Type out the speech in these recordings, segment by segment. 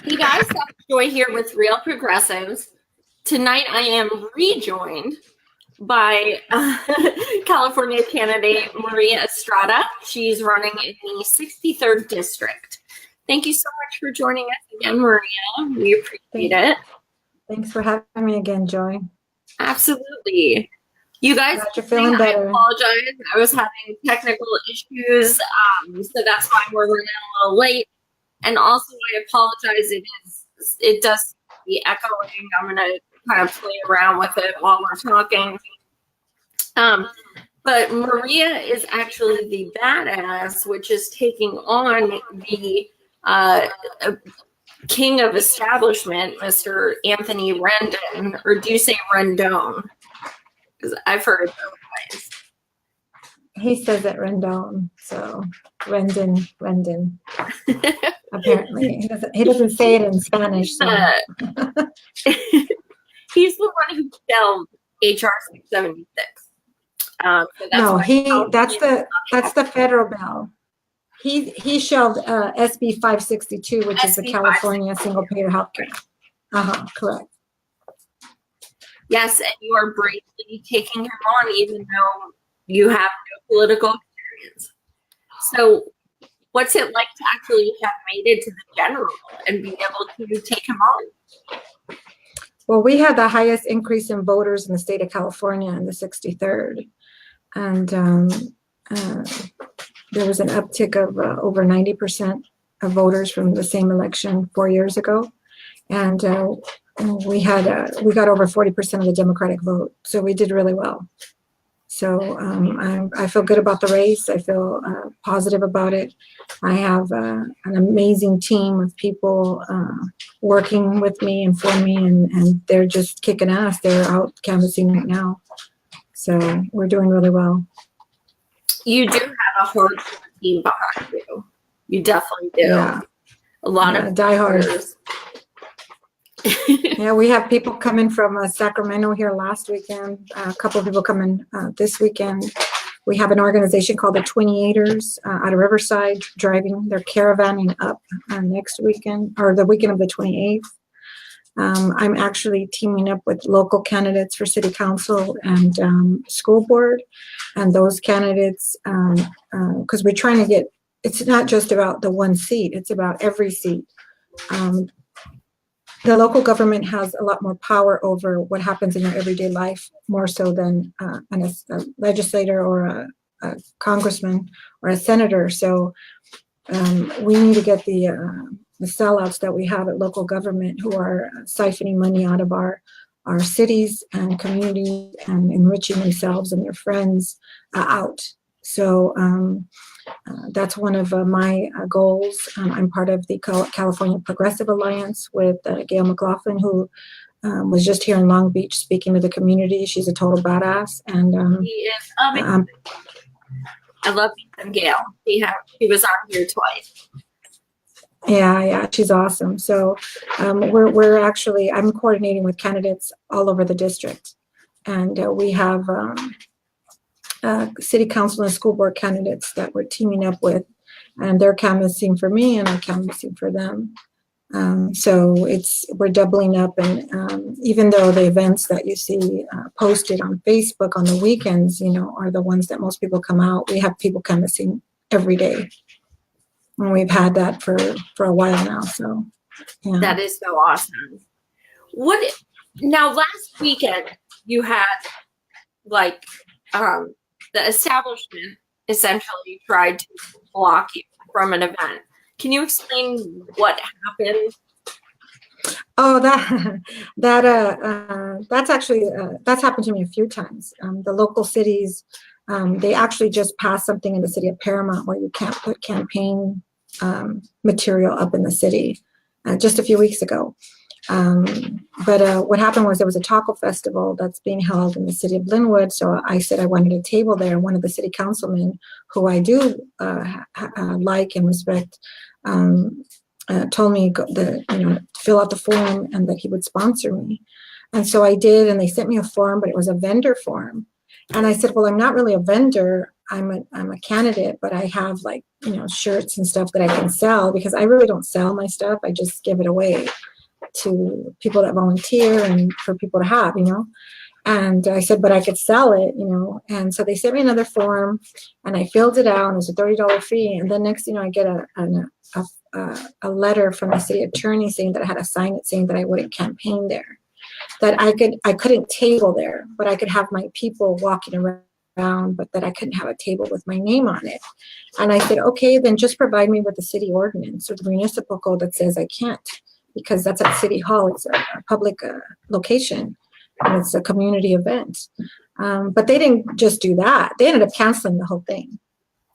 Hey guys, Joy here with Real Progressives. Tonight I am rejoined by California candidate Maria Estrada. She's running in the 63rd district. Thank you so much for joining us again, Maria. We appreciate it. Thanks for having me again, Joy. Absolutely. You guys, Glad you're feeling better. I apologize. I was having technical issues, so that's why we're running a little late. And also, I apologize. It does be echoing. I'm going to kind of play around with it while we're talking. But Maria is actually the badass, which is taking on the king of establishment, Mr. Anthony Rendon, or do you say Rendon? Because I've heard it both ways. He says it Rendon, so Rendon. Apparently, he doesn't say it in Spanish. So. He's the one who shelved HR 676. So that's the federal bill. He shelved SB 562, which is the California single payer healthcare. Correct. Yes, and you are bravely taking him on, even though you have no political experience. So, what's it like to actually have made it to the general and be able to take him on? Well, we had the highest increase in voters in the state of California in the 63rd. And there was an uptick of over 90% of voters from the same election 4 years ago. And we got over 40% of the Democratic vote. So we did really well. So I feel good about the race. I feel positive about it. I have an amazing team of people working with me and for me, and they're just kicking ass. They're out canvassing right now. So we're doing really well. You do have a hardcore team behind you. You definitely do. Yeah. A lot of diehards. Yeah, we have people coming from Sacramento here last weekend. A couple of people coming this weekend. We have an organization called the 28ers out of Riverside driving. They're caravanning up next weekend, or the weekend of the 28th. I'm actually teaming up with local candidates for city council and school board. And those candidates, because we're trying to get, it's not just about the one seat, it's about every seat. The local government has a lot more power over what happens in your everyday life, more so than a legislator or a congressman or a senator. So we need to get the sellouts that we have at local government who are siphoning money out of our cities and communities and enriching themselves and their friends out. So that's one of my goals. I'm part of the California Progressive Alliance with Gail McLaughlin, who was just here in Long Beach speaking to the community. She's a total badass. And she is amazing. I love Gail. She was on here twice. Yeah, she's awesome. So we're actually, I'm coordinating with candidates all over the district. And we have city council and school board candidates that we're teaming up with, and they're canvassing for me and I'm canvassing for them. So we're doubling up, and even though the events that you see posted on Facebook on the weekends, are the ones that most people come out, we have people canvassing every day. And we've had that for a while now. So yeah. That is so awesome. Now last weekend you had the establishment essentially tried to block you from an event. Can you explain what happened? Oh, that's actually that's happened to me a few times. The local cities, they actually just passed something in the city of Paramount where you can't put campaign material up in the city just a few weeks ago. But what happened was there was a taco festival that's being held in the city of Linwood. So I said I wanted a table there. One of the city councilmen, who I do like and respect, told me to fill out the form and that he would sponsor me. And so I did, and they sent me a form, but it was a vendor form. And I said, well, I'm not really a vendor. I'm a candidate, but I have like, shirts and stuff that I can sell, because I really don't sell my stuff. I just give it away to people that volunteer and for people to have, And I said, but I could sell it, And so they sent me another form, and I filled it out. And it was a $30 fee. And then next, I get a letter from the city attorney saying that I had to sign it, saying that I wouldn't campaign there, that I couldn't table there, but I could have my people walking around, but that I couldn't have a table with my name on it. And I said, okay, then just provide me with the city ordinance or the municipal code that says I can't, because that's at City Hall. It's a public location, and it's a community event. But they didn't just do that. They ended up canceling the whole thing.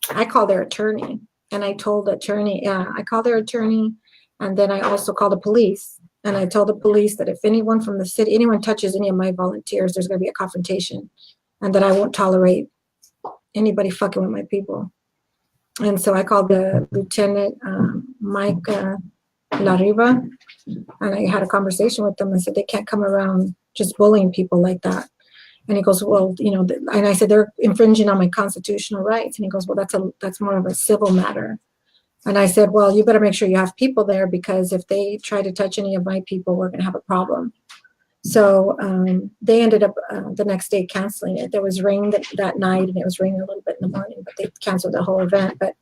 I called their attorney, and I told the attorney, I called their attorney, and then I also called the police. And I told the police that if anyone from the city, anyone touches any of my volunteers, there's going to be a confrontation, and that I won't tolerate anybody fucking with my people. And so I called the Lieutenant Mike Lariva, and I had a conversation with them. I said, they can't come around just bullying people like that. And he goes, well, and I said, they're infringing on my constitutional rights. And he goes, well, that's more of a civil matter. And I said, well, you better make sure you have people there, because if they try to touch any of my people, we're going to have a problem. So they ended up the next day canceling it. There was rain that night, and it was raining a little bit in the morning, but they canceled the whole event. But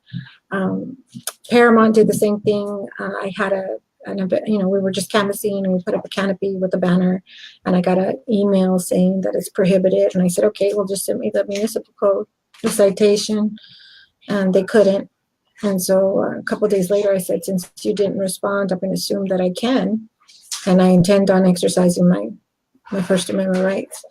Paramount did the same thing. I had an event, we were just canvassing, and we put up a canopy with a banner, and I got an email saying that it's prohibited. And I said, okay, well, just send me the municipal code, the citation, and they couldn't. And so a couple of days later, I said, since you didn't respond, I'm going to assume that I can, and I intend on exercising my First Amendment rights.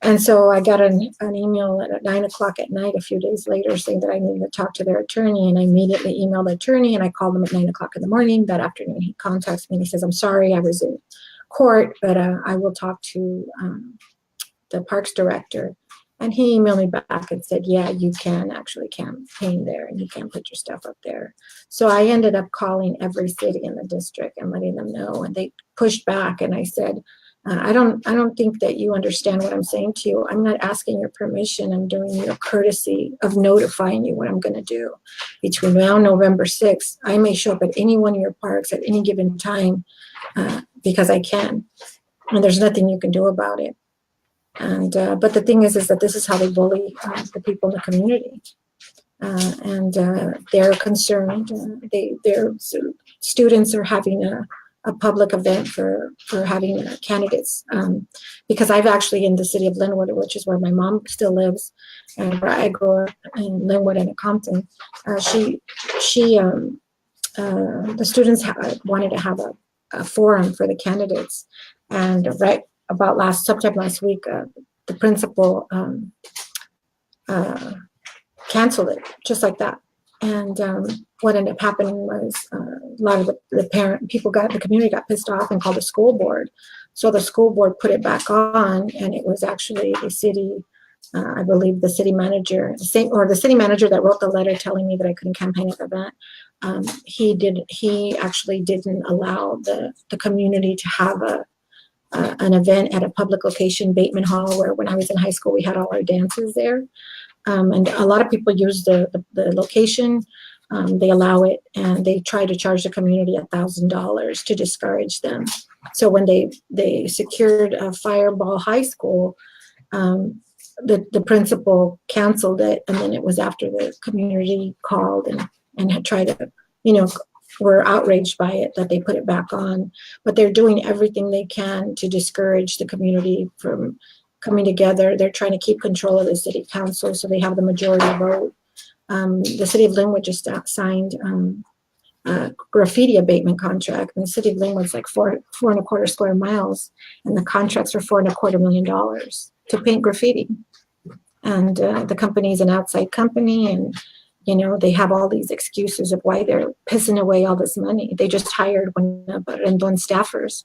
And so I got an email at 9:00 at night a few days later saying that I needed to talk to their attorney, and I immediately emailed the attorney, and I called him at 9:00 in the morning. That afternoon, he contacts me and he says, I'm sorry, I was in court, but I will talk to the parks director. And he emailed me back and said, yeah, you can actually campaign there, and you can put your stuff up there. So I ended up calling every city in the district and letting them know, and they pushed back. And I said, I don't think that you understand what I'm saying to you. I'm not asking your permission. I'm doing you a courtesy of notifying you what I'm going to do. Between now and November 6th, I may show up at any one of your parks at any given time because I can. And there's nothing you can do about it. And but the thing is that this is how they bully the people in the community. And they're concerned. Their students are having a public event for having candidates, because I've actually in the city of Linwood, which is where my mom still lives, and where I grew up in Linwood and in Compton. The students wanted to have a forum for the candidates, and right about sometime last week, the principal canceled it just like that. And what ended up happening was a lot of the community got pissed off and called the school board. So the school board put it back on, and it was actually the city, I believe the city manager, the city manager that wrote the letter telling me that I couldn't campaign at the event. He actually didn't allow the community to have an event at a public location, Bateman Hall, where when I was in high school, we had all our dances there. And a lot of people use the location. They allow it, and they try to charge the community $1,000 to discourage them. So when they secured Fireball High School, the principal canceled it, and then it was after the community called and had tried to, were outraged by it, that they put it back on. But they're doing everything they can to discourage the community from coming together. They're trying to keep control of the city council so they have the majority vote. The city of Linwood just signed a graffiti abatement contract, and the city of Linwood's like 4.25 square miles, and the contracts are $4.25 million to paint graffiti. And the company is an outside company, and they have all these excuses of why they're pissing away all this money. They just hired one staffers,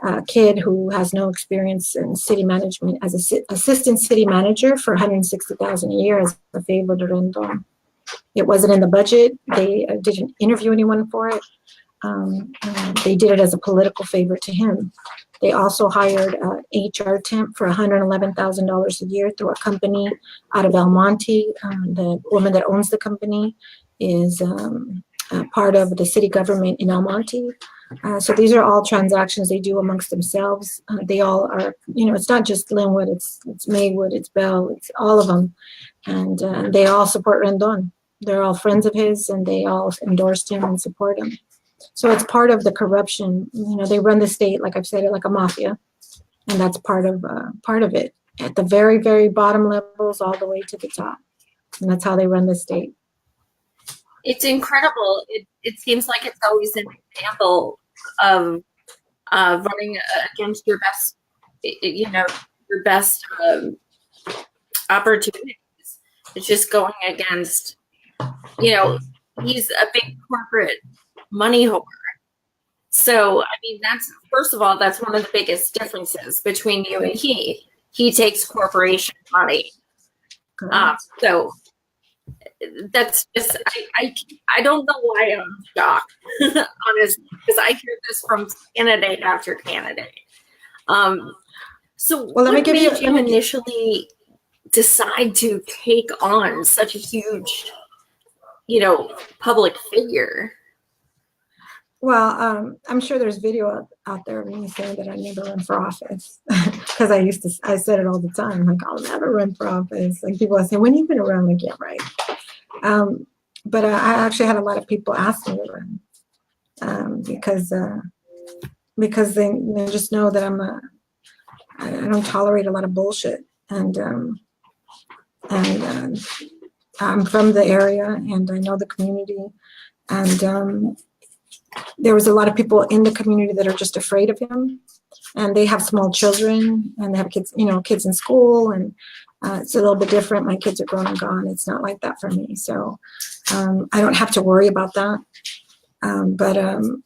a kid who has no experience in city management, as assistant city manager for $160,000 a year as a favor to Rendon. It wasn't in the budget. They didn't interview anyone for it. They did it as a political favor to him. They also hired a HR temp for $111,000 a year through a company out of El Monte. The woman that owns the company is part of the city government in El Monte. So these are all transactions they do amongst themselves. They all are, it's not just Linwood, it's Maywood, it's Bell, it's all of them. And they all support Rendon. They're all friends of his, and they all endorsed him and support him. So it's part of the corruption. They run the state, like I've said, like a mafia, and that's part of it. At the very, very bottom levels, all the way to the top, and that's how they run the state. It's incredible. It seems like it's always an example of running against your best, your best opportunities. It's just going against, he's a big corporate money whore. So, I mean, first of all, that's one of the biggest differences between you and he. He takes corporation money. So that's just, I don't know why I'm shocked, honestly, because I hear this from candidate after candidate. So well, what made you initially decide to take on such a huge, public figure? Well, I'm sure there's video out there of me saying that I never run for office, because I said it all the time. Like, I'll never run for office. Like, people are saying, when are you going to run? Like, yeah, right. But I actually had a lot of people ask me to run because they just know that I don't tolerate a lot of bullshit, and I'm from the area, and I know the community, and there was a lot of people in the community that are just afraid of him, and they have small children, and they have kids, kids in school, and it's a little bit different. My kids are grown and gone. It's not like that for me. So I don't have to worry about that. But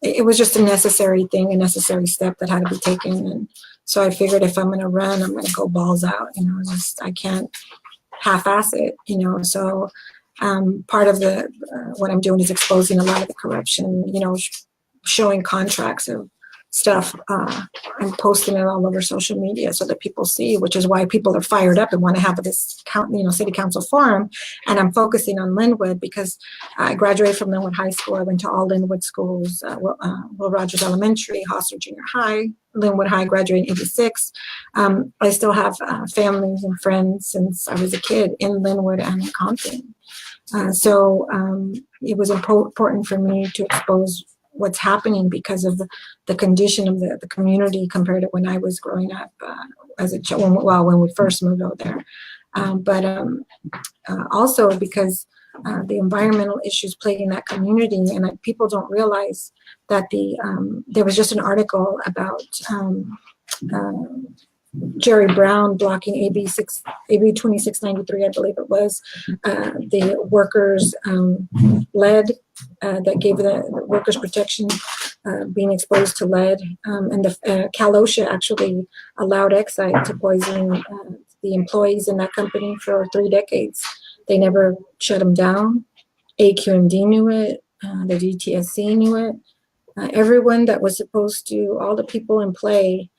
it was just a necessary thing, a necessary step that had to be taken. And so I figured, if I'm going to run, I'm going to go balls out. I can't half-ass it, So part of what I'm doing is exposing a lot of the corruption, showing contracts of stuff and posting it all over social media so that people see, which is why people are fired up and want to have this city council forum. And I'm focusing on Linwood because I graduated from Linwood High School. I went to all Linwood schools, Will Rogers Elementary, Hosser Junior High, Linwood High, graduated in '86. I still have families and friends since I was a kid in Linwood and in Compton. So it was important for me to expose what's happening because of the condition of the community compared to when I was growing up as a child, when we first moved over there. But also because the environmental issues plaguing that community, and people don't realize that there was just an article about Jerry Brown blocking AB 2693, I believe it was, the workers' lead that gave the workers protection, being exposed to lead. And the Cal OSHA actually allowed Exide to poison the employees in that company for 3 decades. They never shut them down. AQMD knew it. The DTSC knew it. Everyone that was supposed to, all the people in play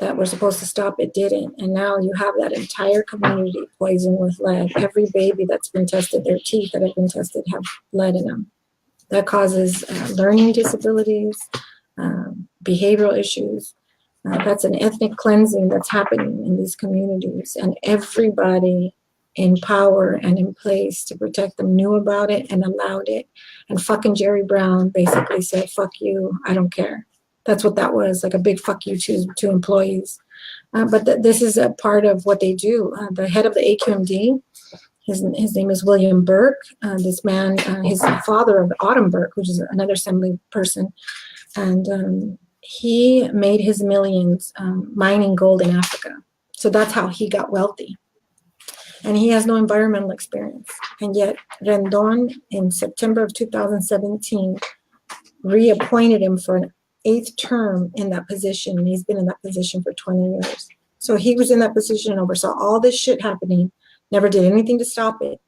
that were supposed to stop it didn't. And now you have that entire community poisoned with lead. Every baby that's been tested, their teeth that have been tested have lead in them. That causes learning disabilities, behavioral issues. That's an ethnic cleansing that's happening in these communities. And everybody in power and in place to protect them knew about it and allowed it. And fucking Jerry Brown basically said, fuck you, I don't care. That's what that was, like a big fuck you to employees. But this is a part of what they do. The head of the AQMD, his name is William Burke. This man, his father of Autumn Burke, which is another assembly person, and he made his millions mining gold in Africa. So that's how he got wealthy. And he has no environmental experience. And yet Rendon, in September of 2017, reappointed him for an 8th term in that position. And he's been in that position for 20 years. So he was in that position and oversaw all this shit happening, never did anything to stop it.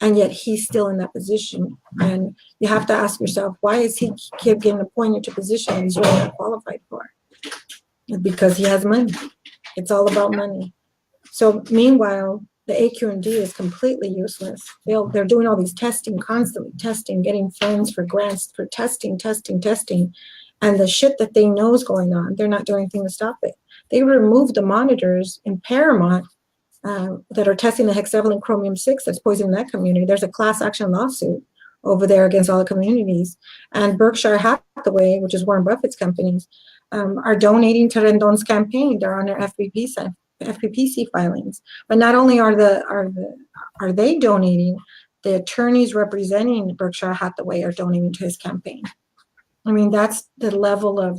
And yet he's still in that position. And you have to ask yourself, why is he keep getting appointed to positions he's really not qualified for? because he has money. It's all about money. So meanwhile, the AQ&D is completely useless. They're doing all these testing, constantly testing, getting funds for grants for testing. And the shit that they know is going on, they're not doing anything to stop it. They removed the monitors in Paramount that are testing the hexavalent chromium-6 that's poisoning that community. There's a class action lawsuit over there against all the communities. And Berkshire Hathaway, which is Warren Buffett's companies, are donating to Rendon's campaign. They're on their FPPC filings. But not only are they donating, the attorneys representing Berkshire Hathaway are donating to his campaign. I mean, that's the level of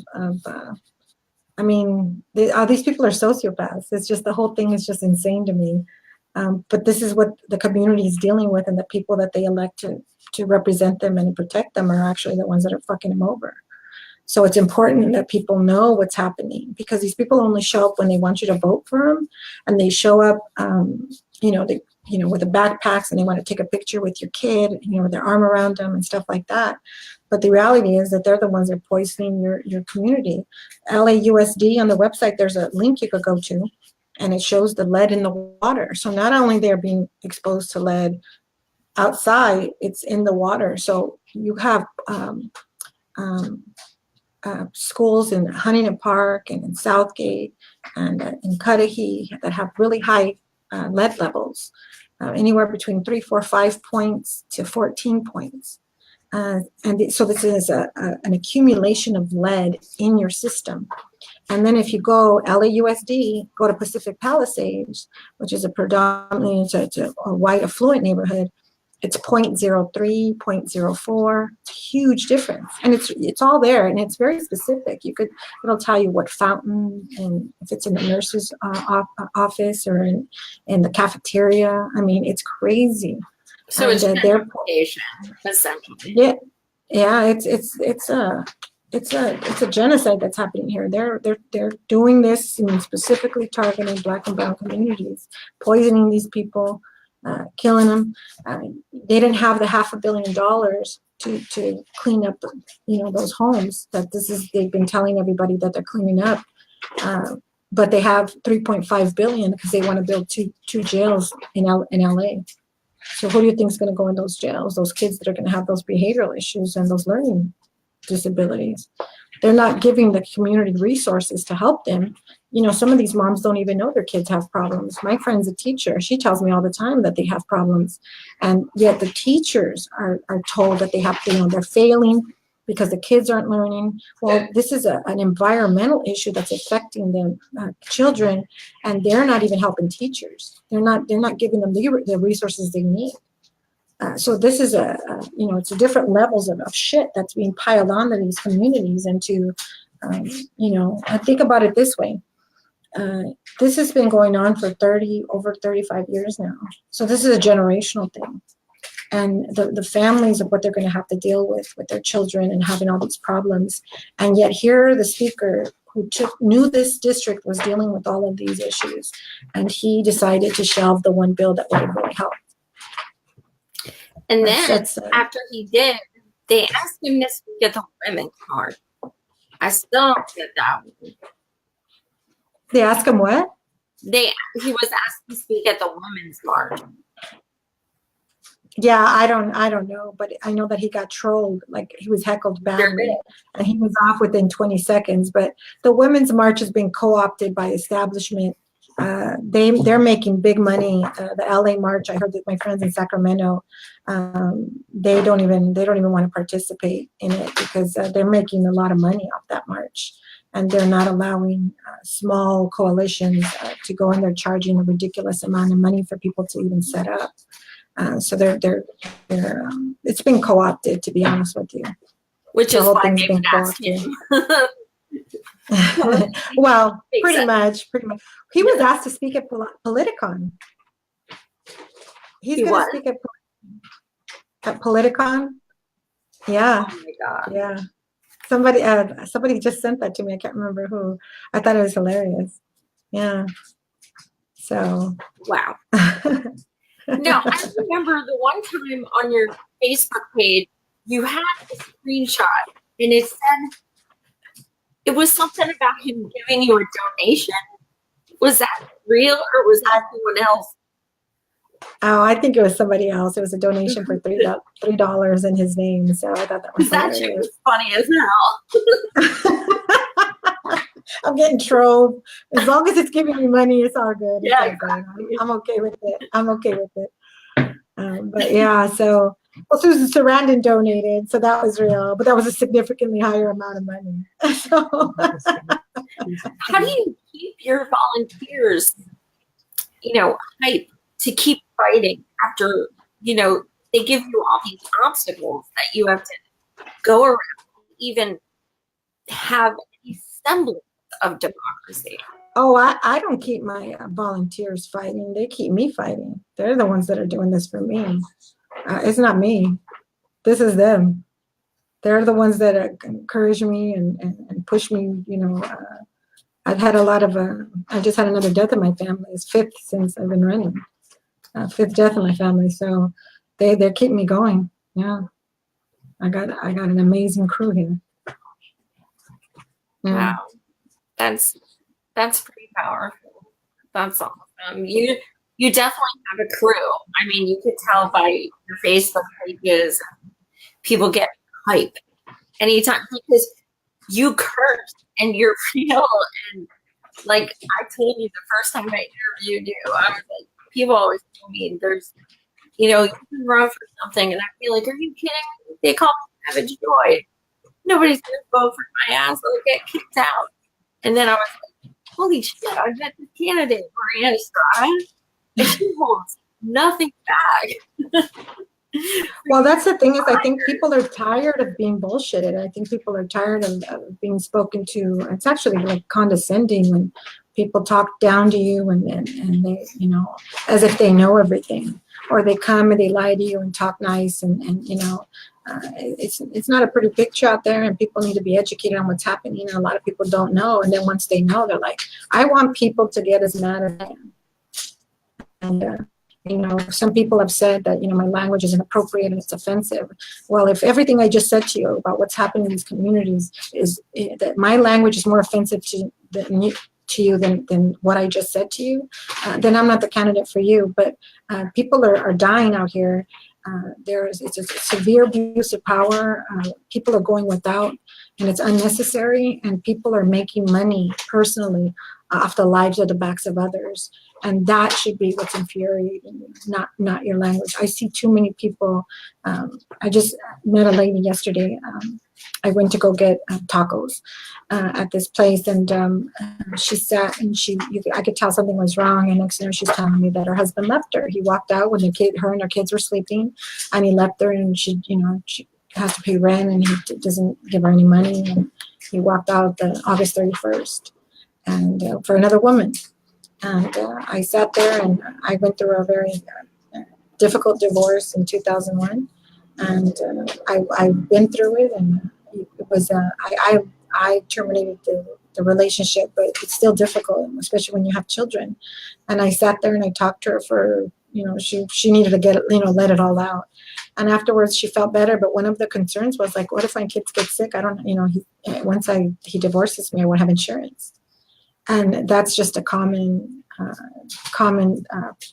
these people are sociopaths. It's just, the whole thing is just insane to me. But this is what the community is dealing with, and the people that they elect to represent them and protect them are actually the ones that are fucking them over. So it's important that people know what's happening, because these people only show up when they want you to vote for them, and they show up, with the backpacks, and they want to take a picture with your kid, with their arm around them and stuff like that. But the reality is that they're the ones that are poisoning your community. LAUSD on the website, there's a link you could go to, and it shows the lead in the water. So not only they're being exposed to lead outside, it's in the water. So you have schools in Huntington Park and in Southgate and in Cudahy that have really high lead levels, anywhere between 3, 4, 5 points to 14 points. So this is an accumulation of lead in your system. And then if you go LAUSD, go to Pacific Palisades, which is a predominantly, it's a white affluent neighborhood, it's 0.03, 0.04. It's a huge difference. And it's all there, and it's very specific. It'll tell you what fountain, and if it's in the nurse's office or in the cafeteria. I mean, it's crazy. So it's gentrification, essentially. Yeah. It's a genocide that's happening here. They're doing this and specifically targeting Black and brown communities, poisoning these people, killing them. They didn't have the $500 million to clean up, those homes that they've been telling everybody that they're cleaning up. But they have $3.5 billion because they want to build two jails in LA. So who do you think is going to go in those jails? Those kids that are going to have those behavioral issues and those learning disabilities. They're not giving the community resources to help them. Some of these moms don't even know their kids have problems. My friend's a teacher. She tells me all the time that they have problems. And yet the teachers are told that they have to, they're failing because the kids aren't learning. Well, this is an environmental issue that's affecting the children, and they're not even helping teachers. They're not giving them the resources they need. So this is it's a different levels of shit that's being piled onto these communities. And I think about it this way. This has been going on for over 35 years now. So this is a generational thing. And the families of what they're going to have to deal with their children and having all these problems. And yet here, the speaker who knew this district was dealing with all of these issues, and he decided to shelve the one bill that would have really helped. And then after he did, they asked him to speak at the women's march. I still don't get that one. They asked him what? He was asked to speak at the women's march. Yeah, I don't know, but I know that he got trolled, like he was heckled badly, and he was off within 20 seconds. But the women's march has been co-opted by establishment. They're making big money. The LA march, I heard that my friends in Sacramento, they don't even want to participate in it because they're making a lot of money off that march, and they're not allowing small coalitions to go in there charging a ridiculous amount of money for people to even set up. So they're it's been co-opted, to be honest with you. Which is why they would ask him. Well, pretty much. He was asked to speak at Politicon. He's going to speak at Politicon. Yeah. Oh my God. Yeah. Somebody just sent that to me. I can't remember who. I thought it was hilarious. Yeah. So. Wow. No, I remember the one time on your Facebook page, you had a screenshot and it said it was something about him giving you a donation. Was that real or was that someone else? Oh, I think it was somebody else. It was a donation for $3 in his name. So I thought that was That shit hilarious. was funny as hell. I'm getting trolled. As long as it's giving me money, it's all good. It's Yeah, all good. I'm okay with it. I'm okay with it. But yeah, so well, Susan Sarandon donated, so that was real, but that was a significantly higher amount of money. So, how do you keep your volunteers, hype to keep fighting after, they give you all these obstacles that you have to go around, even have a semblance of democracy? oh, I don't keep my volunteers fighting. They keep me fighting. They're the ones that are doing this for me. It's not me. This is them. They're the ones that encourage me and push me. I've had a lot of, I just had another death in my family. It's fifth since I've been running. Fifth death in my family. So they're keeping me going. Yeah. I got an amazing crew here. Yeah. Wow. That's pretty powerful. That's awesome. You definitely have a crew. I mean, you could tell by your Facebook pages, people get hype anytime because you curse and you're real. And like I told you the first time I interviewed you, I was like, people always tell me you can run for something, and I'd be like, are you kidding me? They call me Savage Joy. Nobody's gonna vote for my ass. I'll get kicked out. And then I was like, holy shit, I met this candidate, Maria Estrada, and she holds nothing back. Well, that's the thing is I think people are tired of being bullshitted. I think people are tired of being spoken to. It's actually like condescending when people talk down to you and they, as if they know everything. Or they come and they lie to you and talk nice and it's not a pretty picture out there, and people need to be educated on what's happening. A lot of people don't know, and then once they know, they're like, I want people to get as mad as I am. And some people have said that my language is inappropriate and it's offensive. Well, if everything I just said to you about what's happening in these communities is that my language is more offensive to you than what I just said to you, then I'm not the candidate for you. But people are dying out here. It's a severe abuse of power. People are going without, and it's unnecessary. And people are making money personally off the lives of the backs of others, and that should be what's infuriating you, not your language. I see too many people. I just met a lady yesterday. I went to go get tacos at this place, and she sat and I could tell something was wrong. And next thing she's telling me that her husband left her. He walked out when her and her kids were sleeping, and he left her, and she has to pay rent, and he doesn't give her any money. And he walked out August 31st, and for another woman. And I sat there, and I went through a very difficult divorce in 2001, and I've been through it, and it was I terminated the relationship, but it's still difficult, especially when you have children. And I sat there and I talked to her for she needed to get let it all out. And afterwards she felt better, but one of the concerns was like, what if my kids get sick? I don't once he divorces me, I won't have insurance. And that's just a common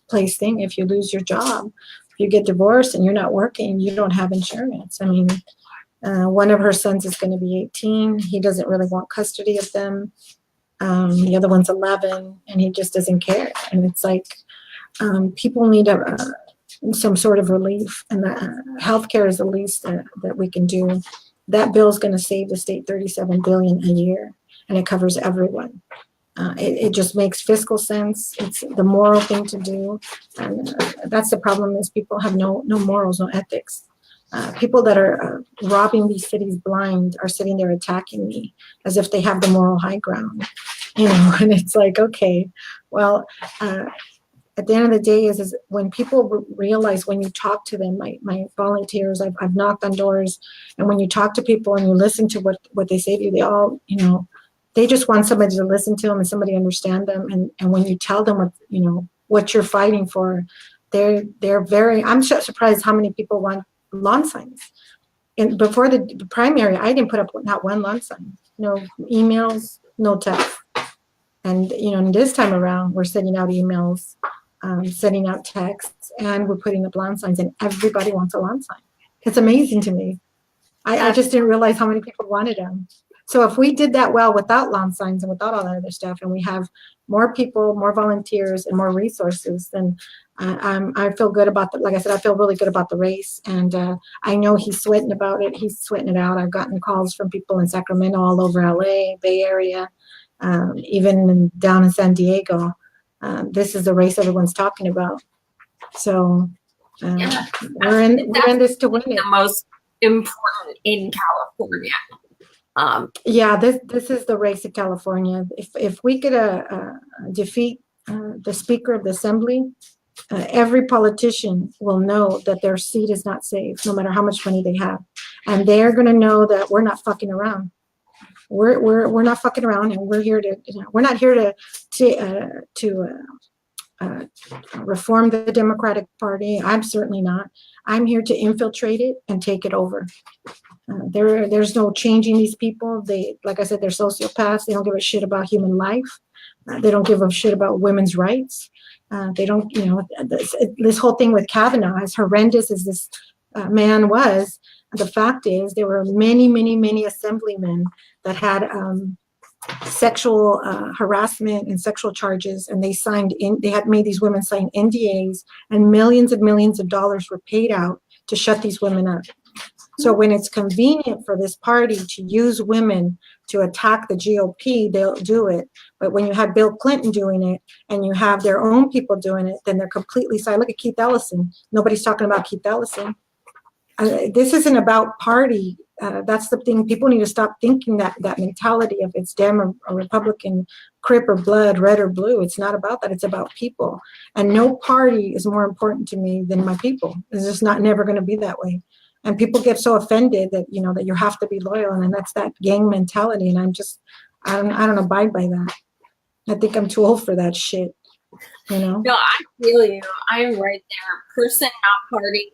place thing. If you lose your job, if you get divorced and you're not working, you don't have insurance. I mean, one of her sons is going to be 18. He doesn't really want custody of them. The other one's 11, and he just doesn't care. And it's like people need some sort of relief, and healthcare is the least that we can do. That bill is going to save the state $37 billion a year, and it covers everyone. It just makes fiscal sense. It's the moral thing to do, and that's the problem. Is people have no morals, no ethics. People that are robbing these cities blind are sitting there attacking me as if they have the moral high ground, and it's like, okay, well, at the end of the day is when people realize, when you talk to them, my volunteers, I've knocked on doors, and when you talk to people and you listen to what they say to you, they all, they just want somebody to listen to them and somebody to understand them. And when you tell them what you're fighting for, they're very, I'm surprised how many people want lawn signs. and before the primary, I didn't put up not one lawn sign, no emails, no text. And, this time around, we're sending out emails, sending out texts, and we're putting up lawn signs, and everybody wants a lawn sign. It's amazing to me. I just didn't realize how many people wanted them. So if we did that well without lawn signs and without all that other stuff, and we have more people, more volunteers, and more resources, then I feel good about that. Like I said, I feel really good about the race, and I know he's sweating about it. He's sweating it out. I've gotten calls from people in Sacramento, all over LA, Bay Area, even down in San Diego. This is the race everyone's talking about. So we're in this to win it. The most important in California. Yeah, this is the race of California. If we could defeat the Speaker of the Assembly, every politician will know that their seat is not safe, no matter how much money they have, and they're going to know that we're not fucking around. We're not fucking around, and we're here to. We're not here to reform the Democratic Party. I'm certainly not. I'm here to infiltrate it and take it over. There's no changing these people. Like I said, they're sociopaths. They don't give a shit about human life. They don't give a shit about women's rights. They don't, this whole thing with Kavanaugh, as horrendous as this man was, the fact is there were many, many, many assemblymen that had sexual harassment and sexual charges, and they had made these women sign NDAs, and millions of dollars were paid out to shut these women up. So when it's convenient for this party to use women to attack the GOP, they'll do it. But when you have Bill Clinton doing it and you have their own people doing it, then they're completely silent. Look at Keith Ellison. Nobody's talking about Keith Ellison. This isn't about party. That's the thing. People need to stop thinking that mentality of it's Dem or Republican, Crip or Blood, red or blue. It's not about that. It's about people. And no party is more important to me than my people. It's just never going to be that way. And people get so offended that, that you have to be loyal. And that's that gang mentality. And I don't abide by that. I think I'm too old for that shit, No, I feel you. I'm right there. Person, not party.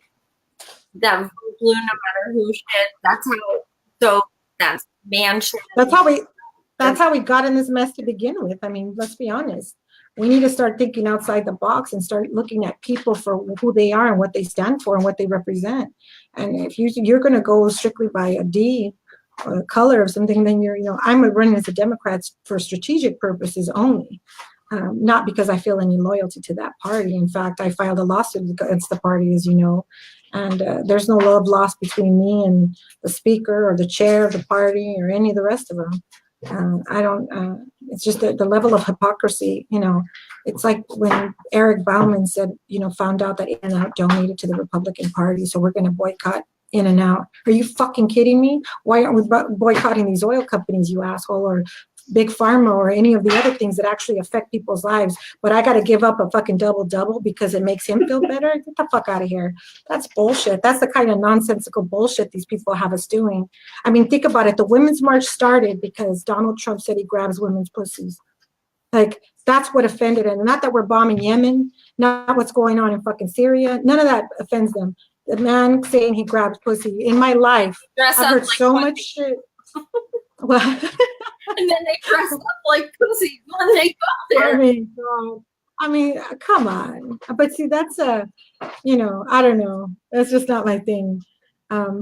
That vote blue, no matter who shit. That's man shit. That's how we got in this mess to begin with. I mean, let's be honest. We need to start thinking outside the box and start looking at people for who they are and what they stand for and what they represent. And if you're going to go strictly by a D or a color of something, then I'm running as a Democrat for strategic purposes only, not because I feel any loyalty to that party. In fact, I filed a lawsuit against the party, as you know, and there's no love lost between me and the speaker or the chair of the party or any of the rest of them. It's just the level of hypocrisy, it's like when Eric Bauman said, found out that In-N-Out donated to the Republican Party, so we're going to boycott In-N-Out. Are you fucking kidding me? Why aren't we boycotting these oil companies, you asshole, or Big Pharma or any of the other things that actually affect people's lives? But I got to give up a fucking double because it makes him feel better? Get the fuck out of here. That's bullshit. That's the kind of nonsensical bullshit these people have us doing. I mean, think about it. The Women's March started because Donald Trump said he grabs women's pussies. Like, that's what offended him. Not that we're bombing Yemen, not what's going on in fucking Syria. None of that offends them. The man saying he grabs pussy. In my life, I've heard so much shit. Well, and then they dress up like pussies when they go there. I mean, come on. But see, that's I don't know. That's just not my thing.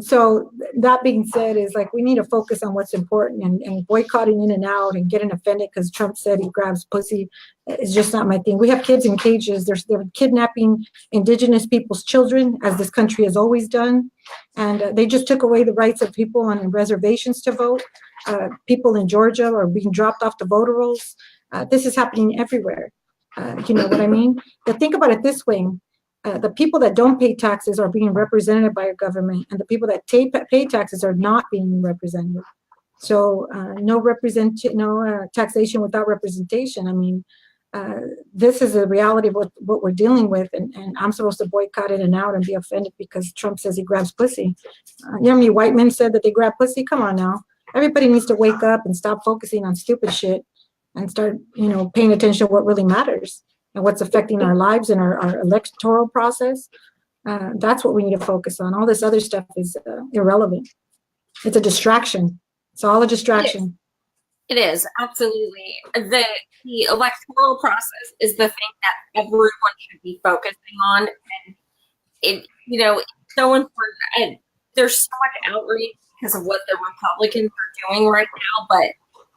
So that being said, is like we need to focus on what's important, and boycotting In-N-Out and getting offended because Trump said he grabs pussy is just not my thing. We have kids in cages. They're kidnapping indigenous people's children, as this country has always done. And they just took away the rights of people on reservations to vote. People in Georgia are being dropped off the voter rolls. This is happening everywhere. You know what I mean? But think about it this way. The people that don't pay taxes are being represented by our government, and the people that pay taxes are not being represented. So no taxation without representation. I mean, this is a reality of what we're dealing with, and I'm supposed to boycott In-N-Out and be offended because Trump says he grabs pussy. You know how many white men said that they grab pussy? Come on now. Everybody needs to wake up and stop focusing on stupid shit and start, paying attention to what really matters and what's affecting our lives and our electoral process. That's what we need to focus on. All this other stuff is irrelevant. It's a distraction. It's all a distraction. It is, absolutely. The electoral process is the thing that everyone should be focusing on, and it's so important. And there's so much outrage because of what the Republicans are doing right now, but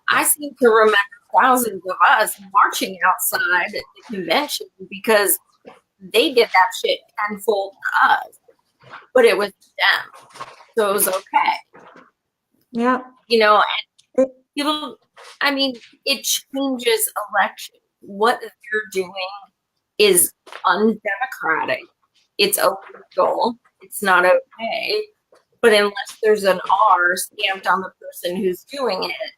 I seem to remember thousands of us marching outside the convention because they did that shit tenfold to us, but it was them, so it was okay. Yeah. And people, I mean, it changes election. What they're doing is undemocratic. It's illegal. It's not okay. But unless there's an R stamped on the person who's doing it,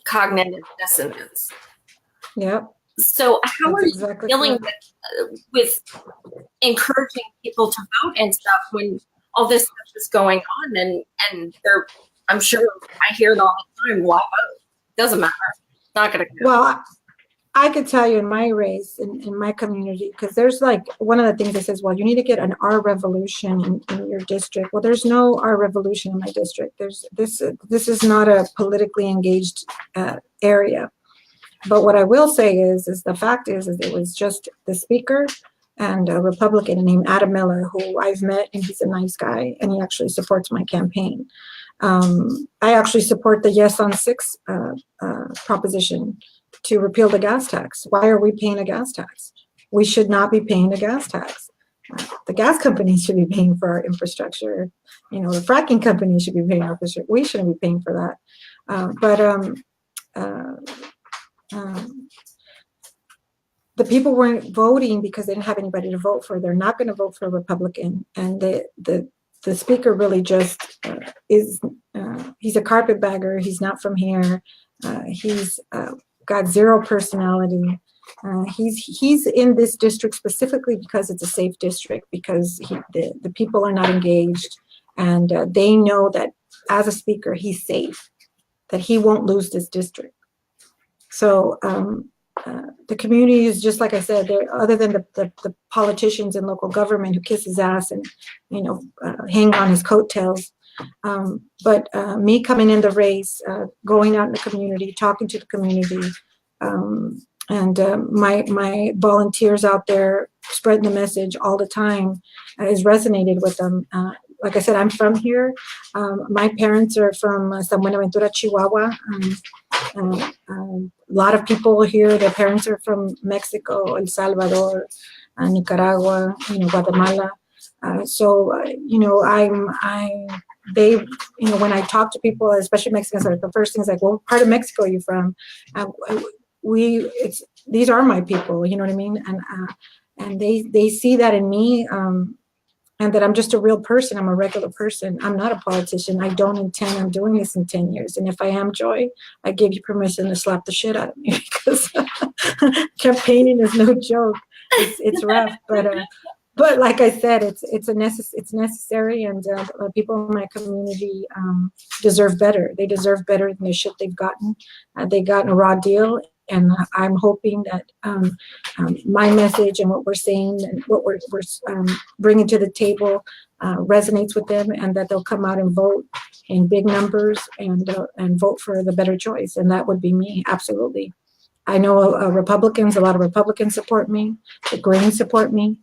cognitive dissonance. Yep. So how are you dealing with encouraging people to vote and stuff when all this stuff is going on and they're, I'm sure I hear it all the time, why vote? Doesn't matter. It's not going to go. Well, I could tell you in my race, in my community, because there's like one of the things that says, well, you need to get an R revolution in your district. Well, there's no R revolution in my district. This is not a politically engaged area. But what I will say is the fact is it was just the speaker and a Republican named Adam Miller, who I've met, and he's a nice guy, and he actually supports my campaign. I actually support the Yes on 6 proposition to repeal the gas tax. Why are we paying a gas tax? We should not be paying a gas tax. The gas companies should be paying for our infrastructure. The fracking companies should be paying our infrastructure. We shouldn't be paying for that. The people weren't voting because they didn't have anybody to vote for. They're not going to vote for a Republican. And the speaker really just he's a carpetbagger. He's not from here. He's got zero personality. He's in this district specifically because it's a safe district, because the people are not engaged, and they know that as a speaker he's safe, that he won't lose this district. So the community is just like I said. Other than the politicians in local government who kiss his ass and hang on his coattails. But me coming in the race, going out in the community, talking to the community, and my volunteers out there spreading the message all the time has resonated with them. Like I said, I'm from here. My parents are from San Buenaventura, Chihuahua. A lot of people here, their parents are from Mexico, El Salvador, Nicaragua, Guatemala. When I talk to people, especially Mexicans, the first thing is like, well, what part of Mexico are you from? These are my people, you know what I mean? And they see that in me, and that I'm just a real person. I'm a regular person. I'm not a politician. I don't intend on doing this in 10 years. And if I am, Joy, I give you permission to slap the shit out of me, because campaigning is no joke. It's rough, but like I said, it's necessary, and people in my community deserve better. They deserve better than the shit they've gotten. They've gotten a raw deal, and I'm hoping that my message and what we're saying and what we're bringing to the table resonates with them, and that they'll come out and vote in big numbers and vote for the better choice, and that would be me, absolutely. I know a lot of Republicans support me. The Greens support me.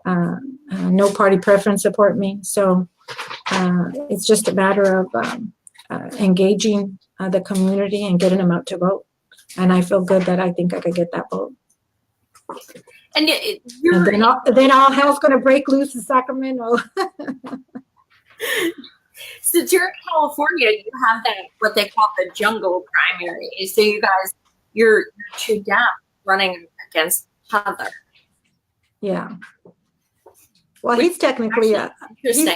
No party preference support me. So it's just a matter of engaging the community and getting them out to vote. And I feel good that I think I could get that vote. And then all hell's going to break loose in Sacramento. Since you're in California, you have that, what they call the jungle primary. So you guys, you're two down running against each other. Yeah. Well, he's technically I didn't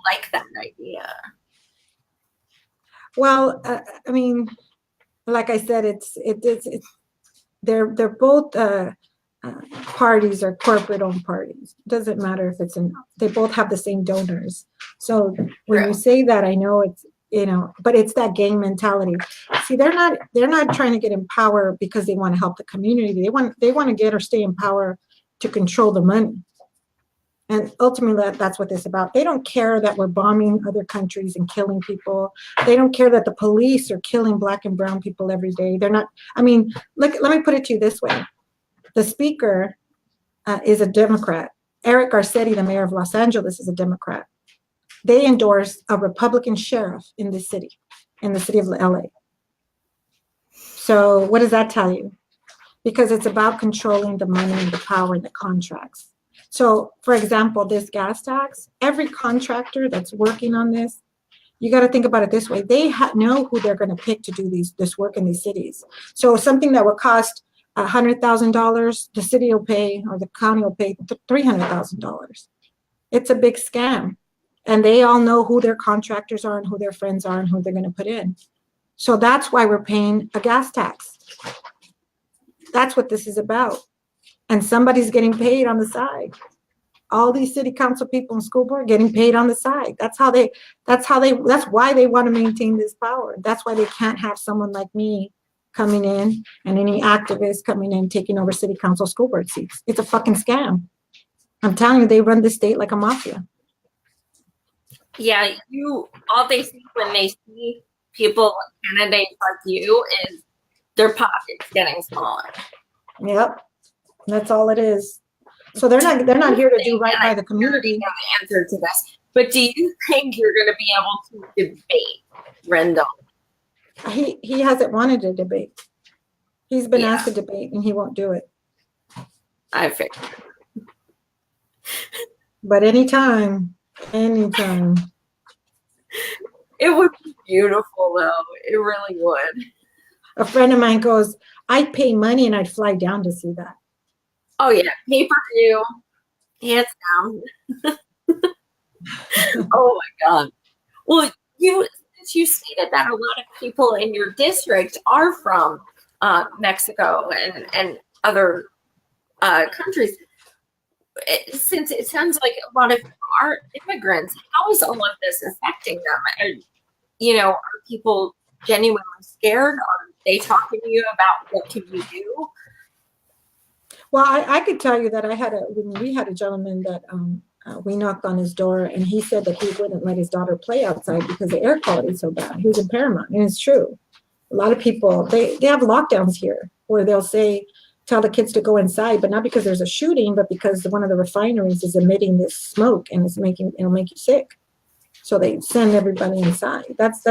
like that idea. Well, I mean, like I said, they're both parties are corporate-owned parties. It doesn't matter if they both have the same donors. So when you say that, I know it's but it's that gang mentality. See, they're not trying to get in power because they want to help the community. They want to get or stay in power to control the money. And ultimately, that's what this is about. They don't care that we're bombing other countries and killing people. They don't care that the police are killing Black and brown people every day. They're not, I mean, look, let me put it to you this way. The speaker is a Democrat. Eric Garcetti, the mayor of Los Angeles, is a Democrat. They endorse a Republican sheriff in the city of LA. So what does that tell you? Because it's about controlling the money and the power and the contracts. So, for example, this gas tax, every contractor that's working on this, you got to think about it this way. They know who they're going to pick to do this work in these cities. So something that would cost $100,000, the city will pay, or the county will pay $300,000. It's a big scam. And they all know who their contractors are and who their friends are and who they're going to put in. So that's why we're paying a gas tax. That's what this is about. And somebody's getting paid on the side. All these city council people and school board getting paid on the side. That's why they want to maintain this power. That's why they can't have someone like me coming in and any activist coming in taking over city council school board seats. It's a fucking scam. I'm telling you, they run the state like a mafia. Yeah, all they see when they see people, candidates like you, is their pockets getting smaller. Yep, that's all it is. So they're not here to do right by the community. I have the answer to this, but do you think you're going to be able to debate Rendell? He hasn't wanted to debate. He's been asked to debate, and he won't do it. I figured. But anytime. It would be beautiful, though. It really would. A friend of mine goes, I'd pay money and I'd fly down to see that. Oh, yeah. Pay-per-view. Hands down. Oh, my God. Well, since you stated that a lot of people in your district are from Mexico and other countries, since it sounds like a lot of are immigrants, how is all of this affecting them? Are people genuinely scared? Are they talking to you about what can we do? Well, I could tell you that we had a gentleman that we knocked on his door, and he said that he wouldn't let his daughter play outside because the air quality is so bad. He was in Paramount, and it's true. A lot of people, they have lockdowns here where they'll tell the kids to go inside, but not because there's a shooting, but because one of the refineries is emitting this smoke and it'll make you sick. So they send everybody inside. That's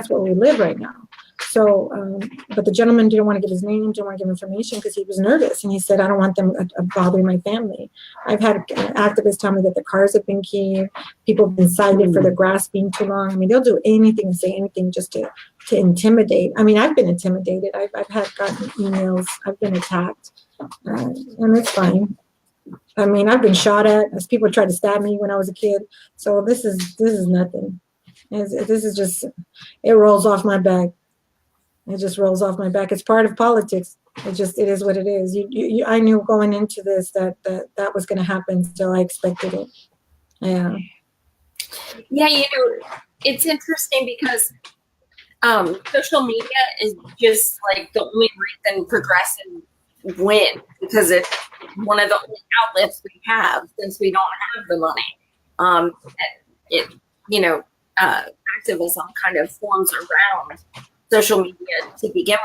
where we live right now. So, but the gentleman didn't want to give his name, didn't want to give information because he was nervous. And he said, I don't want them bothering my family. I've had activists tell me that the cars have been keyed. People have been cited for the grass being too long. I mean, they'll do anything and say anything just to intimidate. I mean, I've been intimidated. I've gotten emails. I've been attacked. And it's fine. I mean, I've been shot at as people tried to stab me when I was a kid. So this is nothing. This is just, it rolls off my back. It just rolls off my back. It's part of politics. It is what it is. I knew going into this that was going to happen, so I expected it. Yeah. Yeah, it's interesting because social media is just like the only reason progressives win, because it's one of the only outlets we have since we don't have the money. Activism kind of forms around social media to begin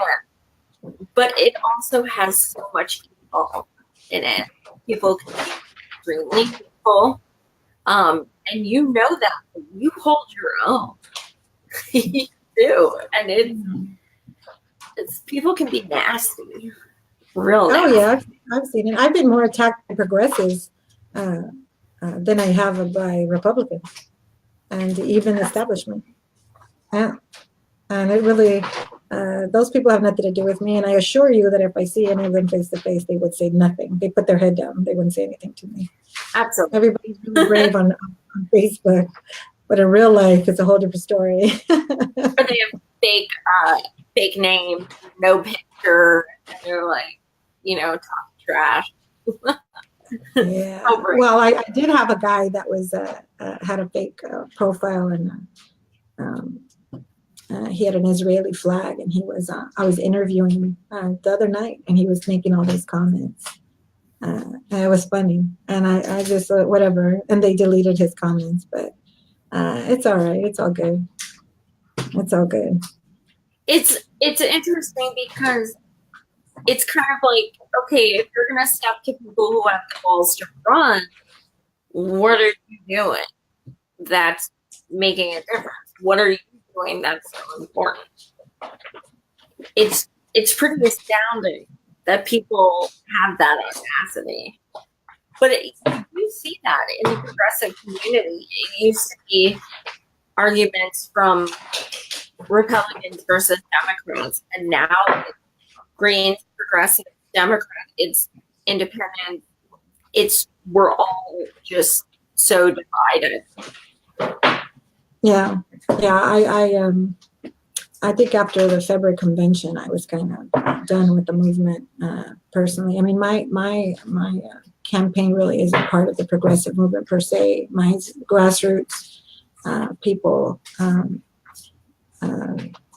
with, but it also has so much evil in it. People can be extremely evil, and you know that you hold your own. You do, and it's people can be nasty, real nasty. Oh yeah, I've seen it. I've been more attacked by progressives than I have by Republicans and even establishment. Yeah. And it really, those people have nothing to do with me. And I assure you that if I see any of them face to face, they would say nothing. They put their head down. They wouldn't say anything to me. Absolutely. Everybody's really brave on Facebook, but in real life, it's a whole different story. Or they have fake name, no picture, and they're like, talking trash. Yeah. Well, I did have a guy that was had a fake profile, and he had an Israeli flag, and he was I was interviewing him the other night, and he was making all these comments, And it was funny. And I just, whatever. And they deleted his comments, but it's all right. It's all good. It's all good. It's interesting because it's kind of like, okay, if you're gonna step to people who have the balls to run, what are you doing that's making a difference? What are you doing that's so important? It's pretty astounding that people have that audacity. But you see that in the progressive community. It used to be arguments from Republicans versus Democrats, and now it's Greens, progressive, Democrat. It's independent. We're all just so divided. Yeah. I think after the February convention, I was kind of done with the movement personally. I mean, my campaign really isn't part of the progressive movement per se. Mine's grassroots people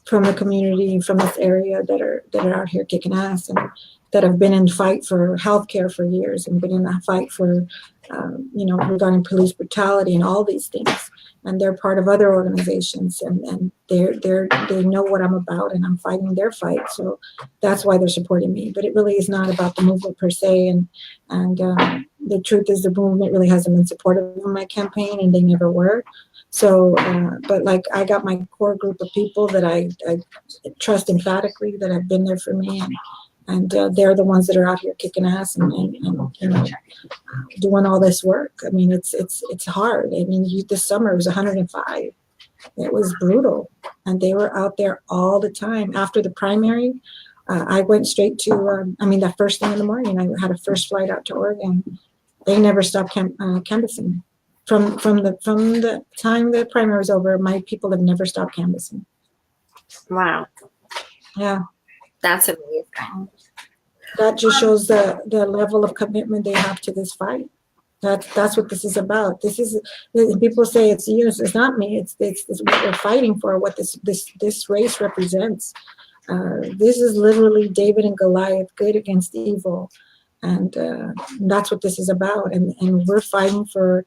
from the community, from this area that are out here kicking ass and that have been in fight for healthcare for years and been in a fight for regarding police brutality and all these things. And they're part of other organizations, and they know what I'm about, and I'm fighting their fight. So that's why they're supporting me. But it really is not about the movement per se. And the truth is, the movement really hasn't been supportive of my campaign, and they never were. So, but like I got my core group of people that I trust emphatically, that have been there for me, and they're the ones that are out here kicking ass and doing all this work. I mean, it's hard. I mean, this summer it was 105. It was brutal, and they were out there all the time. After the primary, I went straight to. That first thing in the morning, I had a first flight out to Oregon. They never stopped canvassing. From the time the primary was over, my people have never stopped canvassing. Wow. Yeah. That's amazing. That just shows the level of commitment they have to this fight. That's what this is about. This is, people say it's you. It's not me. It's what we're fighting for. What this race represents. This is literally David and Goliath, good against evil, and that's what this is about. And we're fighting for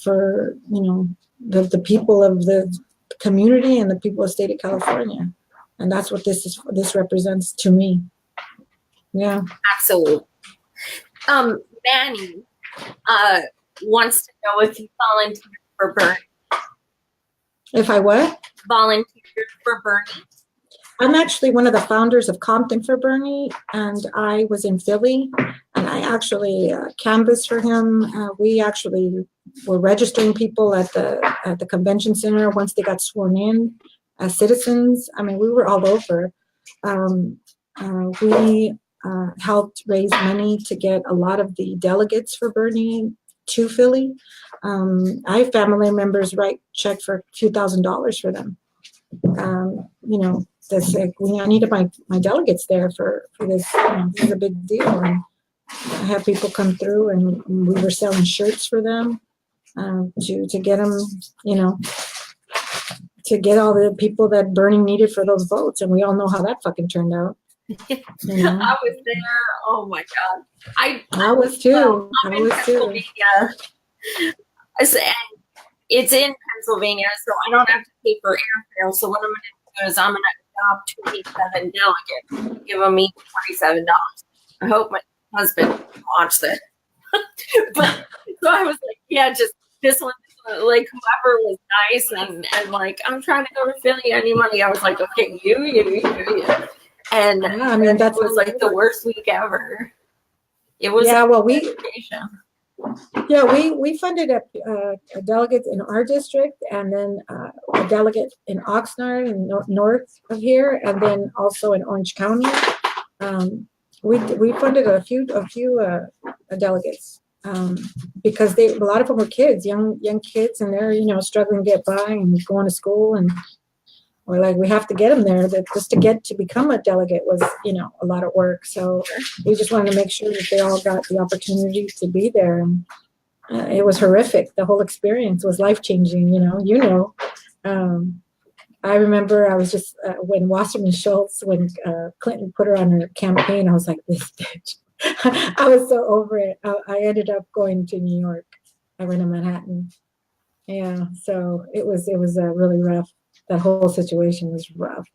the people of the community and the people of the state of California. And that's what this represents to me. Yeah. Absolutely. Manny wants to know if you volunteered for Bernie. If I what? Volunteered for Bernie. I'm actually one of the founders of Compton for Bernie, and I was in Philly, and I actually canvassed for him. We actually were registering people at the convention center once they got sworn in as citizens. I mean, we were all over. We helped raise money to get a lot of the delegates for Bernie to Philly. I have family members write check for a few $1,000s for them. That's like, I needed my delegates there for this. This is a big deal. And I have people come through, and we were selling shirts for them to get them, to get all the people that Bernie needed for those votes. And we all know how that fucking turned out. I was there. Oh my God. I was too. I'm in Pennsylvania. And it's in Pennsylvania, so I don't have to pay for airfare. So what I'm going to do is I'm going to adopt 27 delegates, give me $27. I hope my husband watched it. But so I was like, yeah, just this one, like whoever was nice and like, I'm trying to go to Philly, any money. I was like, okay, you. And yeah, that was like the worst week ever. It was we funded a delegate in our district, and then a delegate in Oxnard and north of here, and then also in Orange County. We funded a few delegates because a lot of them were kids, young kids, and they're struggling to get by and going to school, and we're like, we have to get them there. That just to become a delegate was a lot of work. So we just wanted to make sure that they all got the opportunity to be there. And it was horrific. The whole experience was life-changing. I remember I was just when Wasserman Schultz, when Clinton put her on her campaign, I was like, this bitch. I was so over it. I ended up going to New York. I went to Manhattan. Yeah, so it was really rough. That whole situation was rough.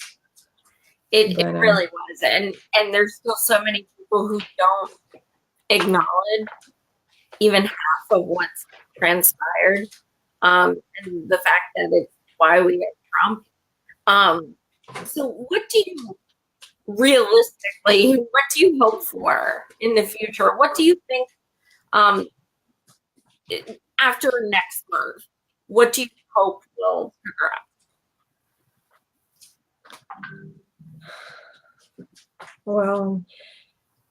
It But really was, and there's still so many people who don't acknowledge even half of what's transpired, and the fact that it's why we get Trump. Um, so, what do you realistically? What do you hope for in the future? What do you think um, after next month? What do you hope will progress? well,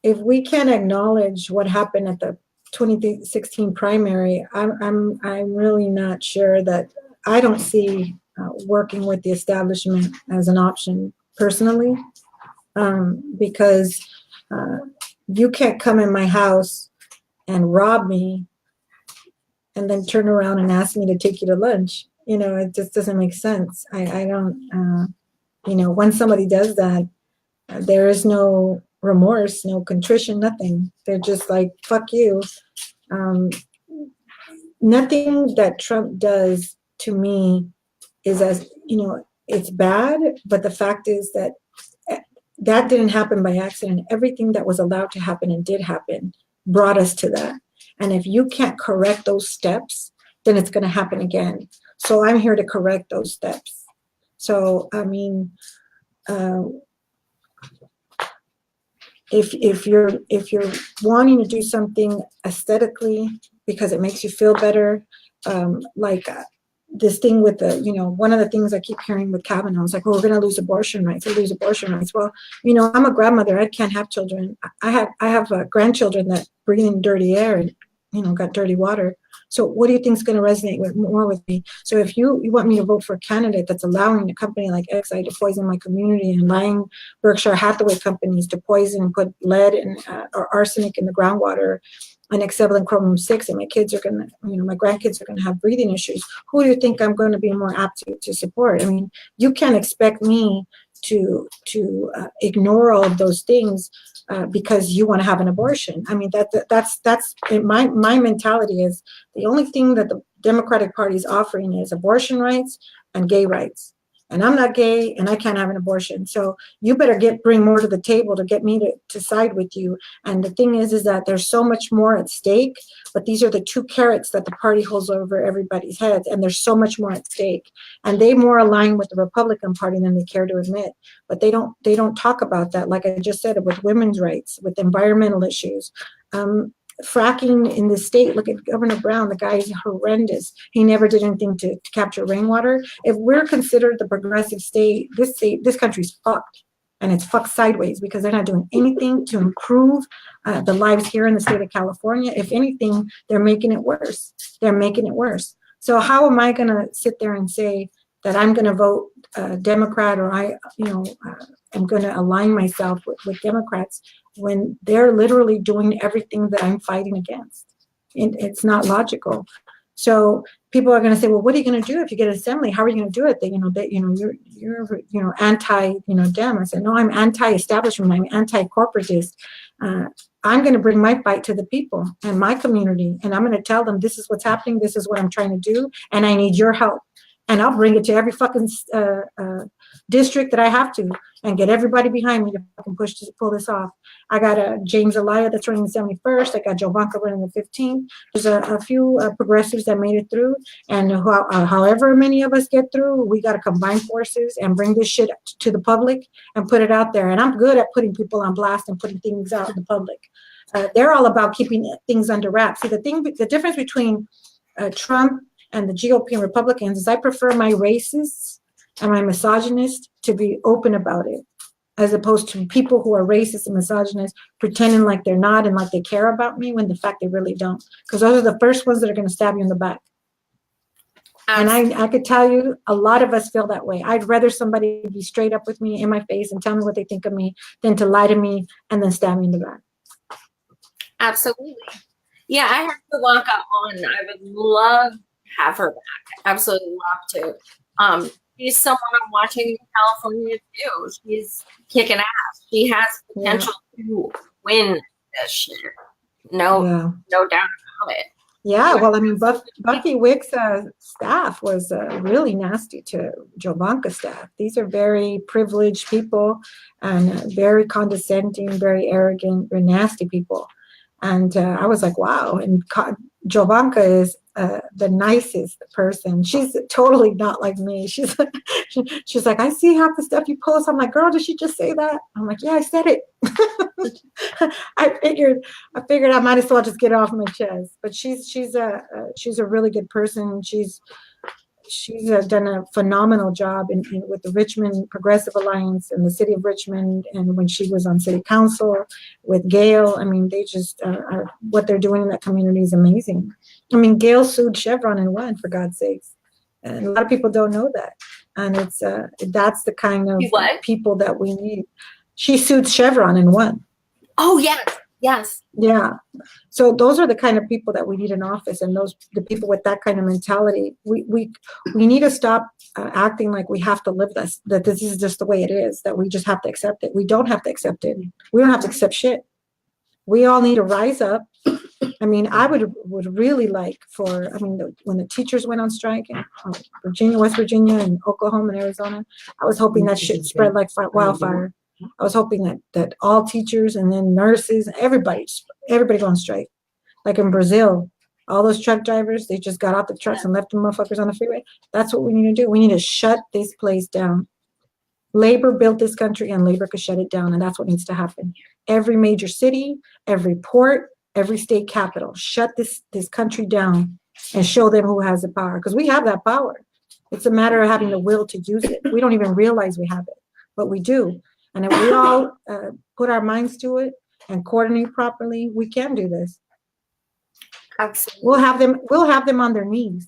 if we can't acknowledge what happened at the 2016 primary, I'm really not sure that I don't see working with the establishment as an option personally, because uh, you can't come in my house and rob me and then turn around and ask me to take you to lunch. It just doesn't make sense. I don't, when somebody does that, there is no remorse, no contrition, nothing. They're just like, fuck you. Um, Nothing that Trump does to me is it's bad, but the fact is that that didn't happen by accident. Everything that was allowed to happen and did happen brought us to that. And if you can't correct those steps, then it's going to happen again. So I'm here to correct those steps. So, I mean, uh, if you're wanting to do something aesthetically because it makes you feel better, like this thing with one of the things I keep hearing with Kavanaugh is like, well, we're going to lose abortion rights. We'll lose abortion rights. Well, I'm a grandmother. I can't have children. I have grandchildren that breathe in dirty air and got dirty water. So what do you think is going to resonate more with me? So if you want me to vote for a candidate that's allowing a company like Exide to poison my community and allowing Berkshire Hathaway companies to poison and put lead and or arsenic in the groundwater and excel in chromium 6, and my grandkids are going to have breathing issues, who do you think I'm going to be more apt to support? I mean, you can't expect me to ignore all of those things because you want to have an abortion. I mean, that's my mentality is the only thing that the Democratic Party is offering is abortion rights and gay rights. And I'm not gay and I can't have an abortion. So you better bring more to the table to get me to side with you. And the thing is that there's so much more at stake, but these are the two carrots that the party holds over everybody's heads. And there's so much more at stake. And they more align with the Republican Party than they care to admit. But they don't talk about that. Like I just said, with women's rights, with environmental issues. Fracking in the state, look at Governor Brown, the guy is horrendous. He never did anything to capture rainwater. If we're considered the progressive state, this country's fucked. And it's fucked sideways because they're not doing anything to improve the lives here in the state of California. If anything, they're making it worse. They're making it worse. So how am I going to sit there and say that I'm going to vote Democrat, or I'm going to align myself with Democrats when they're literally doing everything that I'm fighting against? It's not logical. So people are going to say, well, what are you going to do if you get an assembly? How are you going to do it? You're anti, Dem. I said, no, I'm anti-establishment. I'm anti-corporatist. I'm going to bring my fight to the people and my community, and I'm going to tell them this is what's happening. This is what I'm trying to do, and I need your help. And I'll bring it to every fucking district that I have to, and get everybody behind me to fucking pull this off. I got James Elia that's running the 71st. I got Joe Banca running the 15th. There's a few progressives that made it through, and however many of us get through, we got to combine forces and bring this shit to the public and put it out there. And I'm good at putting people on blast and putting things out in the public. They're all about keeping things under wraps. See, the difference between Trump and the GOP and Republicans is I prefer my racists and my misogynists to be open about it, as opposed to people who are racist and misogynist pretending like they're not and like they care about me when the fact they really don't. Because those are the first ones that are going to stab you in the back. And I could tell you, a lot of us feel that way. I'd rather somebody be straight up with me in my face and tell me what they think of me than to lie to me and then stab me in the back. Absolutely. Yeah, I heard Blanca on. I would love to have her back. Absolutely love to. She's someone I'm watching in California too. She's kicking ass. She has potential to win this shit. No, Yeah. no doubt about it. Yeah, well, I mean, Bucky Wick's staff was really nasty to Jovanka's staff. These are very privileged people and very condescending, very arrogant, very nasty people. And I was like, wow. And Jovanka is the nicest person. She's totally not like me. She's like, I see half the stuff you post. I'm like, girl, did she just say that? I'm like, yeah, I said it. I figured I might as well just get it off my chest. But she's a really good person. She's done a phenomenal job with the Richmond Progressive Alliance and the city of Richmond, and when she was on city council with Gail. I mean, they just what they're doing in that community is amazing. I mean, Gail sued Chevron and won, for God's sakes, and a lot of people don't know that. And it's that's the kind of people that we need. She sued Chevron and won. Oh, yes. Yeah. So those are the kind of people that we need in office, and the people with that kind of mentality. We need to stop acting like we have to live this, that this is just the way it is, that we just have to accept it. We don't have to accept it. We don't have to accept shit. We all need to rise up. I mean, I would really like when the teachers went on strike in Virginia, West Virginia, and Oklahoma and Arizona, I was hoping that shit spread like wildfire. I was hoping that all teachers and then nurses, everybody go on strike. Like in Brazil, all those truck drivers, they just got off the trucks and left the motherfuckers on the freeway. That's what we need to do. We need to shut this place down. Labor built this country, and labor could shut it down, and that's what needs to happen. Every major city, every port, every state capital, shut this country down and show them who has the power, because we have that power. It's a matter of having the will to use it. We don't even realize we have it, but we do. And if we all put our minds to it and coordinate properly, we can do this. Absolutely. We'll have them on their knees.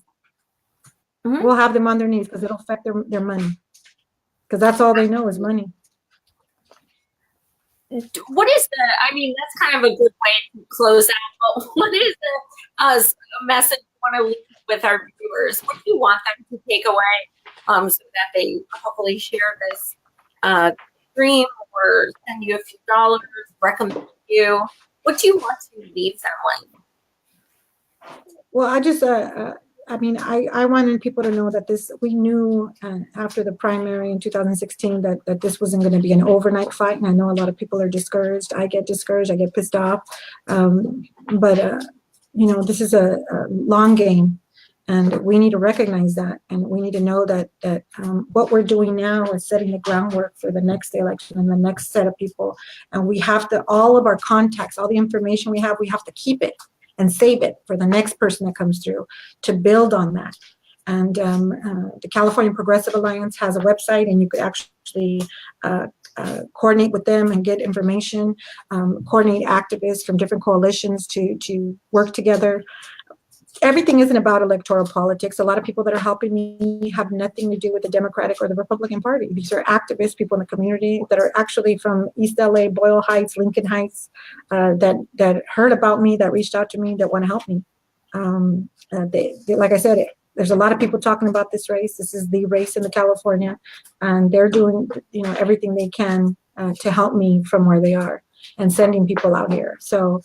Mm-hmm. We'll have them on their knees because it'll affect their money. Because that's all they know is money. What is that's kind of a good way to close out. But what is the message you want to leave with our viewers? What do you want them to take away so that they hopefully share this dream or send you a few dollars, recommend you? What do you want to leave them with? Well, I just, I wanted people to know that we knew after the primary in 2016 that this wasn't going to be an overnight fight. And I know a lot of people are discouraged. I get discouraged. I get pissed off. But this is a long game. And we need to recognize that, and we need to know that what we're doing now is setting the groundwork for the next election and the next set of people. And we have to, all of our contacts, all the information we have to keep it and save it for the next person that comes through to build on that. And the California Progressive Alliance has a website, and you could actually coordinate with them and get information, coordinate activists from different coalitions to work together. Everything isn't about electoral politics. A lot of people that are helping me have nothing to do with the Democratic or the Republican Party. These are activists, people in the community that are actually from East LA, Boyle Heights, Lincoln Heights, that heard about me, that reached out to me, that want to help me. They, like I said, there's a lot of people talking about this race. This is the race in California, and they're doing everything they can to help me from where they are and sending people out here. So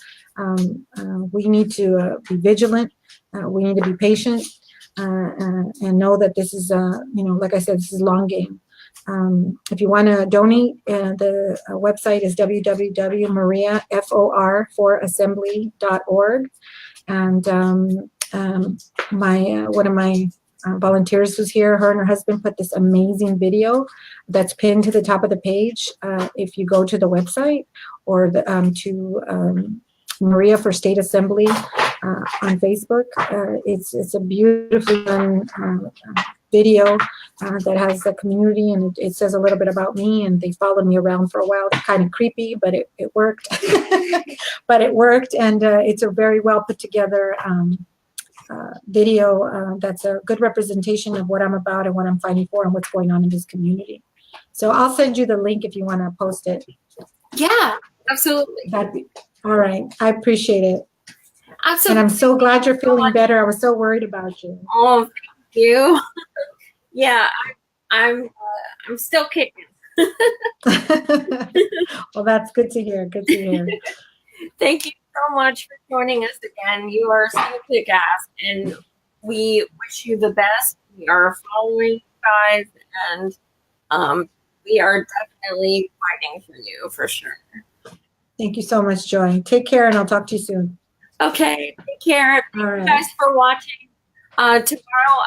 we need to be vigilant. We need to be patient and know that this is, like I said, this is a long game. If you want to donate, the website is www.mariafor4assembly.org. And one of my volunteers who's here, her and her husband put this amazing video that's pinned to the top of the page. If you go to the website or to Maria for State Assembly on Facebook, it's a beautifully done video that has the community, and it says a little bit about me, and they followed me around for a while. It's kind of creepy, but it worked. But it worked, and it's a very well put together video that's a good representation of what I'm about and what I'm fighting for and what's going on in this community. So I'll send you the link if you want to post it. Yeah, absolutely. All right. I appreciate it. Absolutely. And I'm so glad you're feeling better. I was so worried about you. Oh, thank you. Yeah, I'm still kicking. Well, that's good to hear. Good to hear. Thank you so much for joining us again. You are such a kick ass, and we wish you the best. We are following you guys, and um, we are definitely fighting for you for sure. Thank you so much, Joy. Take care, and I'll talk to you soon. Okay, take care. All Thank you right. guys for watching. Tomorrow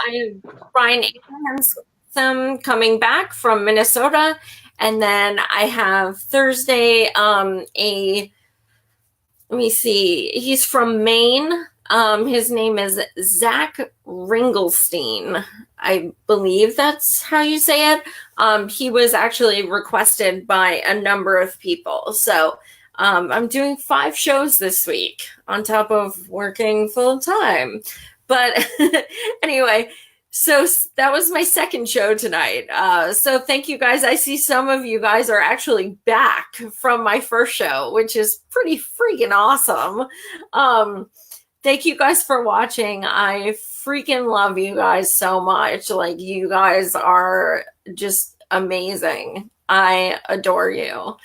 I have Brian Abraham coming back from Minnesota, and then I have Thursday let me see, he's from Maine. His name is Zach Ringelstein. I believe that's how you say it. He was actually requested by a number of people. So I'm doing 5 shows this week on top of working full time. But anyway, so that was my second show tonight. So thank you guys. I see some of you guys are actually back from my first show, which is pretty freaking awesome. Thank you guys for watching. I freaking love you guys so much. Like, you guys are just amazing. I adore you.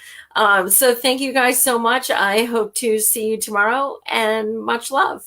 So thank you guys so much. I hope to see you tomorrow, and much love.